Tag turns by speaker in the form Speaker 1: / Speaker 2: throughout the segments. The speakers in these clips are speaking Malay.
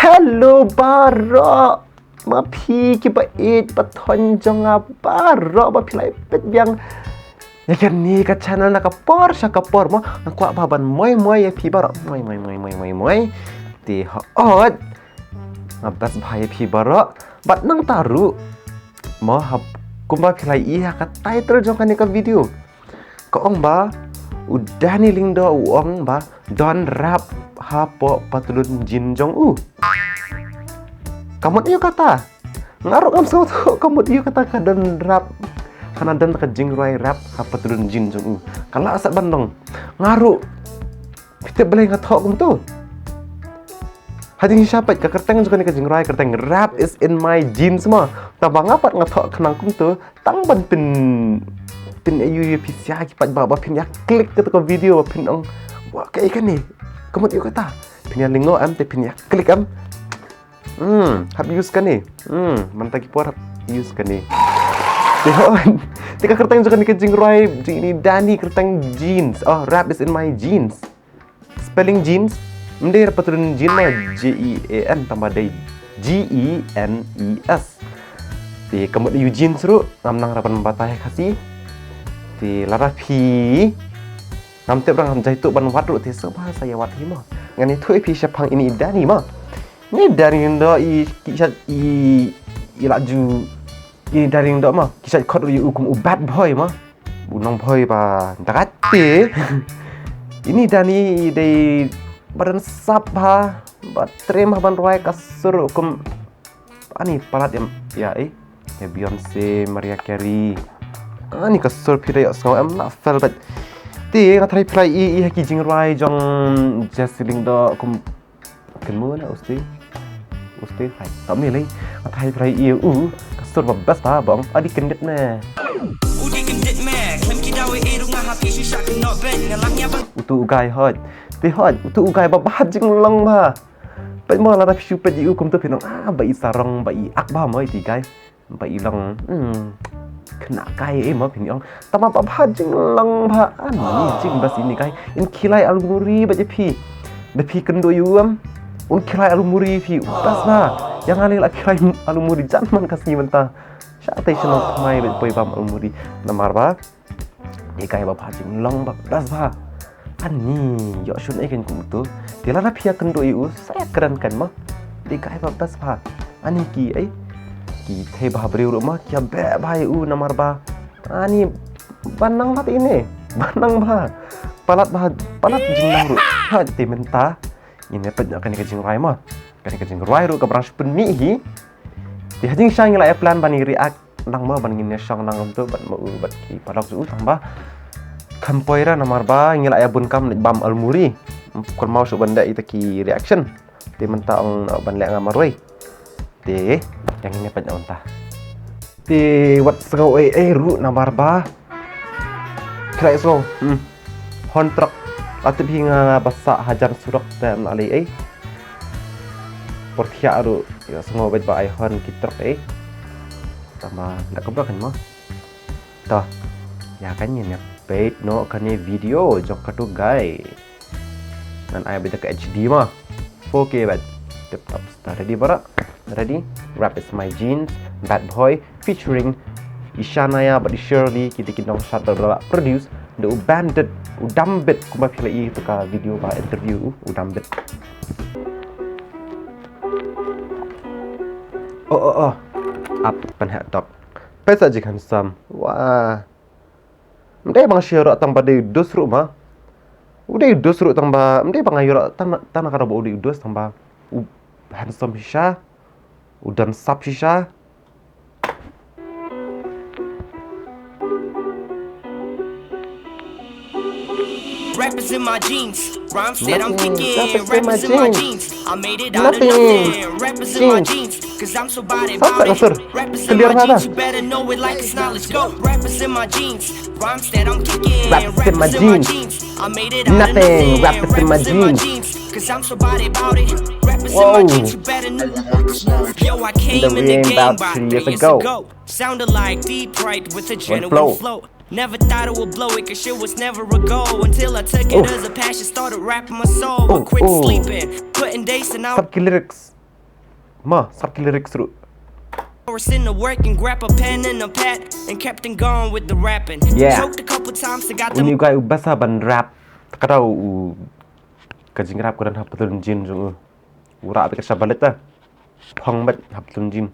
Speaker 1: Hello Barok. Mapi kiba it patonjong Barok mapi lai pet yang ya kan ni ka channel nak kapor syakapor mo nak kuat baban moi ya pi Barok moi ti hot ngabas bahaya pi Barok bat nang taru mo hab kumba pilai iya ka title jong kan ka video ko ong ba udah ni ling do uang ba don rap hapo patulun jin jong kamu iyo kata ngaruk kam so kamu iyo kata ka don rap kana don ka jing roi rap hapo patulun jin jong kala asak bandong ngaruk pite belai ngathok kum tu hading siapa ka kerteng juga ni ka jing roi kerteng rap is in my genes ma tabang apa ngathok kenang kum tu tang ban pin ayu pisya ki pat ba pin ya klik ke video pin ong wah kayak ikan ni kamu iyo kata pin ya lingo am te pin ya klik am hab use kan ni mantagi por hab use kan ni tehon tika kertang juga ni ke jing roi jing ini dani kertang jeans rap is in my jeans spelling jeans mende patulun jeans ma JEAN tambah dai GENES ti kamu yu jeans ru ngamnang rapan batai kasih ti lara pi ngam tep rang jai tu ban wat ru ti so bahasa ya wat hi ma ngani thoi pi syapang ini dani ma ni dari ndo kisah laju ini dari ndo ma kisah khot ru hukum bad boy ma bunong boy ba ndakati ini dani dei badan sap ha batrem ban roi kasur hukum ani palat ya Beyonce Mariah Carey ani kasur pidai so am not fell but ti ngathai play ki jing roi jong Jesseling do kum kenmu na usti hai kami lai ngathai play kasur ba best ba bang adi kendit na utu ugai hot ti hot utu ugai ba ba jing long ba pai mo la ra piu pe yu kum tu pinong bai sarong bai ak ba moi ti gai bai long kena kai mo pinong tama pa jing long ba ani jing bas ini kai in kilai almuri ba je pi be pi kendo yu un kilai almuri pi bas ba yang ali la kilai almuri janman kasih menta syatai senang mai be poi bam almuri namar ba ikai ba jing long ba bas ba ani yo shun eken kum tu tila na pia kendo yu saya keren kan ma ikai ba bas ba ani ki ki the ba breu ma kya be ba yu namar ba ani banang lat ini banang ba palat jinang ru ha ti menta ini pet kan ke jing rai ma kan ke jing rai ru ka brang spun mi hi ti hajing sang la plan bani react nang ma ban ngin sang nang tu ban ma bat ki palak su tambah kampoira namar ba ngila ya bun kam bam almuri kon mau su banda ita ki reaction ti menta ong ban le ngamar roi ti yang ini pet onta ti wat sengau ru namar ba krai so kontrak atau hinga basa hajar surak dan ali portia ru ya sengau bet ba hon kitrak tambah ndak keblok kan mo toh ya kan ni bait no kan video jok katu gai dan ai beta ke HD mah 4K bet tip top star ready rap is my jeans bad boy featuring Ishanaya but Shirley kita kinong shot produce the udambet kuma pilih itu ka video ba interview udambet up penhat top pesa jikan sam wah mdai bang syira tang ba de dos ru ma udai dos ru tang ba mdai bang ayura tan kara ba udai dos tang ba handsome shisha udan sap shisha
Speaker 2: Rappers in my jeans, rhymes that I'm kicking. Rappers in my jeans, I made it out of nothing. Rappers in my jeans, cause I'm so body about it. Rappers in my jeans, you better know it like it's knowledge. Go. Rappers in my jeans, rhymes that I'm kicking. Rappers in my jeans, I made it out of nothing. Rappers in my jeans, cause I'm so body about it. Rappers in my jeans, you better know it like it's knowledge. Yo, I came in the game about 3 years ago. Sounded like Deep Right with a genuine flow. Never thought it would blow it, cause shit was never a goal. Until I took it as a passion, started rapping my soul. I quit sleeping, putting days and out.
Speaker 1: Lyrics Ma sat ke lirik seru
Speaker 2: Hours in the work and grab a pen and a pad and kept on going with the rapping.
Speaker 1: Yeah.
Speaker 2: Choked a couple times, I got
Speaker 1: Uni
Speaker 2: the
Speaker 1: ugai ubasa ban rap Takadau Kajing rap kudan hapatun jin jung Ura abik sabaleta Pong bat hapatun jin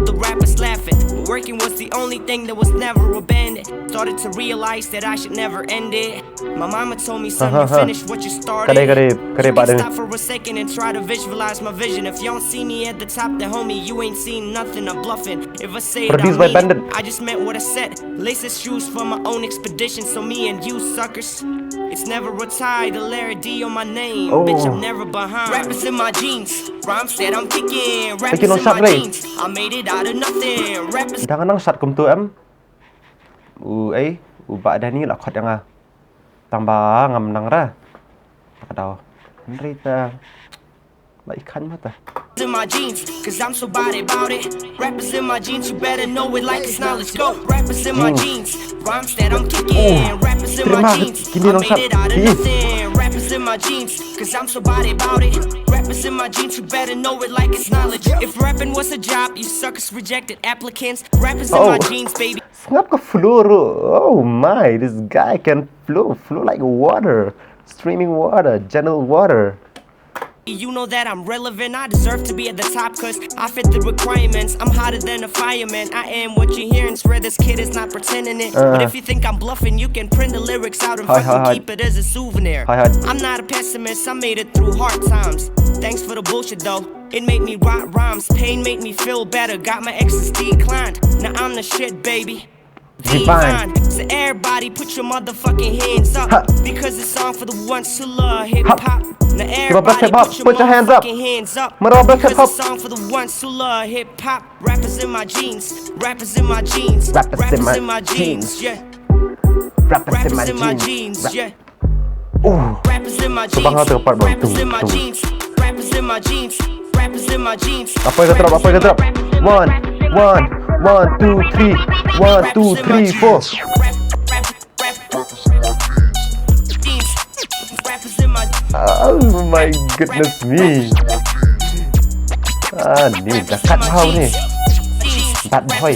Speaker 2: other rappers laughing. But working was the only thing that was never abandoned. Started to realize that I should never end it. My mama told me, son, you finish what you started.
Speaker 1: Kade
Speaker 2: You
Speaker 1: ba
Speaker 2: can
Speaker 1: din
Speaker 2: stop for a second and try to visualize my vision. If you don't see me at the top, then homie, you ain't seen nothing. I'm bluffing. If I say it, I
Speaker 1: Produced by
Speaker 2: mean it.
Speaker 1: Bandit.
Speaker 2: I just meant what I said. Laces shoes for my own expedition. So me and you suckers, it's never a tie to Larry D on my name.
Speaker 1: Oh.
Speaker 2: Bitch, I'm never behind. Rappers in my jeans. Rhymes that I'm kicking. Rappers
Speaker 1: Bikin
Speaker 2: in
Speaker 1: shot
Speaker 2: my
Speaker 1: ray.
Speaker 2: jeans. I made it out of nothing. Rappers
Speaker 1: Jangan nang shot kum tu em Ba dani la khot yang Tambah ngam nang ra Takadau Nrita Ba ikan mata
Speaker 2: in my jeans, cause I'm so body about it. Rappers in my jeans, you better know it like it's knowledge. Go, rappers in my jeans, rhymes that I'm kicking. Rappers in my
Speaker 1: terima
Speaker 2: jeans,
Speaker 1: gini
Speaker 2: I
Speaker 1: dong,
Speaker 2: made
Speaker 1: Sat.
Speaker 2: it out of
Speaker 1: Ih.
Speaker 2: nothing. Rappers in my jeans, cause I'm so body about it. Rappers in my jeans, you better know it like it's knowledge. If rapping was a job, you suckers rejected applicants. Rappers in my
Speaker 1: Oh.
Speaker 2: jeans, baby.
Speaker 1: Sengap ke flow ru. Oh my, this guy can flow like water. Streaming water, gentle water.
Speaker 2: You know that I'm relevant, I deserve to be at the top cause I fit the requirements. I'm hotter than a fireman. I am what you hear and swear this kid is not pretending it. But if you think I'm bluffing, you can print the lyrics out and
Speaker 1: Hi,
Speaker 2: fucking
Speaker 1: hi.
Speaker 2: keep it as a souvenir.
Speaker 1: Hi.
Speaker 2: I'm not a pessimist, I made it through hard times. Thanks for the bullshit though. It made me write rhymes, pain made me feel better. Got my exes declined, now I'm the shit, baby.
Speaker 1: Divine.
Speaker 2: So everybody put your motherfucking hands up.
Speaker 1: Ha.
Speaker 2: Because it's song for the ones who love hip-hop. Now
Speaker 1: Robert
Speaker 2: everybody
Speaker 1: hip-hop,
Speaker 2: put
Speaker 1: put your
Speaker 2: your
Speaker 1: hands up.
Speaker 2: motherfucking hands up.
Speaker 1: Robert
Speaker 2: Because
Speaker 1: hip-hop.
Speaker 2: it's song for the ones who love hip-hop. Rappers in my jeans, rappers in my jeans,
Speaker 1: Rappers in my
Speaker 2: jeans, yeah.
Speaker 1: Rappers
Speaker 2: Rappers in my jeans, yeah.
Speaker 1: Oh,
Speaker 2: Rappers in my jeans,
Speaker 1: Subang hati part, bro.
Speaker 2: rappers in my
Speaker 1: Tung.
Speaker 2: jeans, rappers in my jeans, rappers in my jeans.
Speaker 1: apa yang drop? 1, 2, 3 1, 2, 3, 4 Oh my goodness me. Ni dah cut how ni. Bad boy.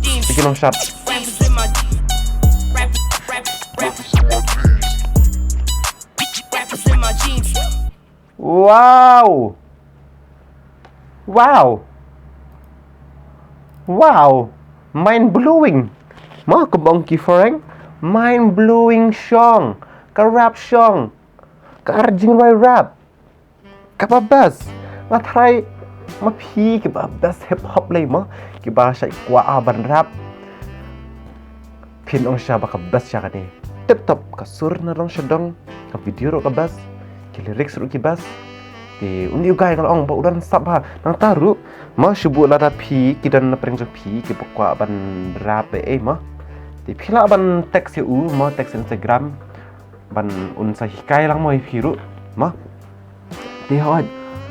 Speaker 1: Bikin long shot. Wow. Mind blowing. Ma kebong kiforeng. Mind blowing song. Ka rap song. Ka arjing roy rap. Ka babas. Ma try ma phi ke babas hip hop lay ma. Ki ba shay kwa aban rap. Pin ong siya baka bas siya kani. Tip top ka sur na rong siya dong. Ka video ro ka bas. Ki lyrics ro ki bas. Ti undi ugay kalau ong ba udan sab ha. Nang taru ma shubu la da phi ki dan na preng jo phi ki bakwa ban rap ma. Ti phila ban text u ma text Instagram. Ban un sa hikai lang mo hiru ma. Ti hoi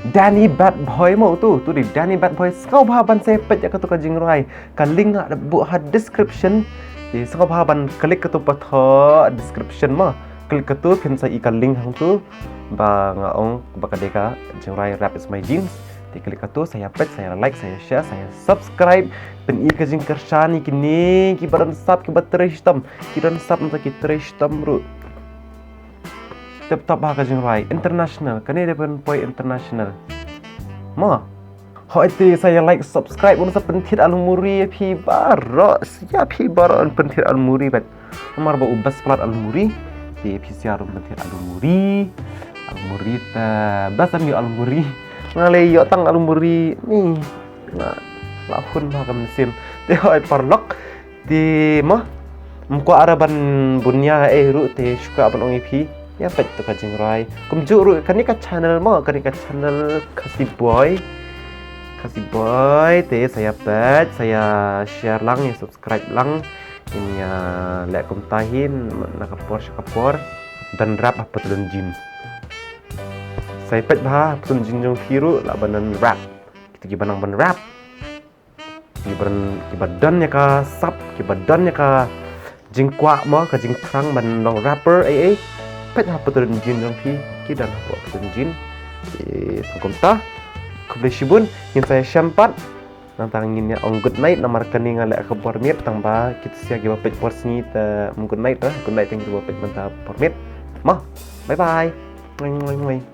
Speaker 1: Danny Bad Boy mo tu di Danny Bad Boy skau ba ban sepet ya ka tu ka jingrai ka link ada bu ha description di skau ba ban klik ka tu patho description ma klik ka tu pin sa ikan link hang tu ba ngaong baka deka jingrai rap is my jeans di klik ka tu saya pet saya like saya share saya subscribe pen i ka jing kershani kini ki baran sub ki batrishtam ki dan sub mata ki trishtam ru Tip-top ha ka jingrai international kani dia pun poi international ma ho iti saya like subscribe un sa pentit almuri phi baro sia phi baro an pentit almuri bet amar ba ubas plat almuri di phi sia rum pentit almuri ta basam yo almuri ngale yo tang almuri ni na lahun ba ka mesin te ho parlok di ma mko araban bunya ru te suka ban ong phi ya betul ka jingrai kum juru kani ka channel mo kani ka channel Kasih Boy te saya pet saya share lang ya subscribe lang ini ya lek kum tahin nak kapor dan rap apa tu jin saya pet bah pun jin jong piru la banan rap kita gibanang ban rap kibadan ya ka sap kibadan ya ka jingkwa mo ka jingkrang ban long rapper pet apa tu jin jong pi ki dan apa tu jin sangkom ta Kubleshibun, ingin saya syampat. Nantangin ya on good night nama rekening ala ke pormit tangba kita siagi bapet porsi ta good night thank you bapet manta pormit. Bye bye.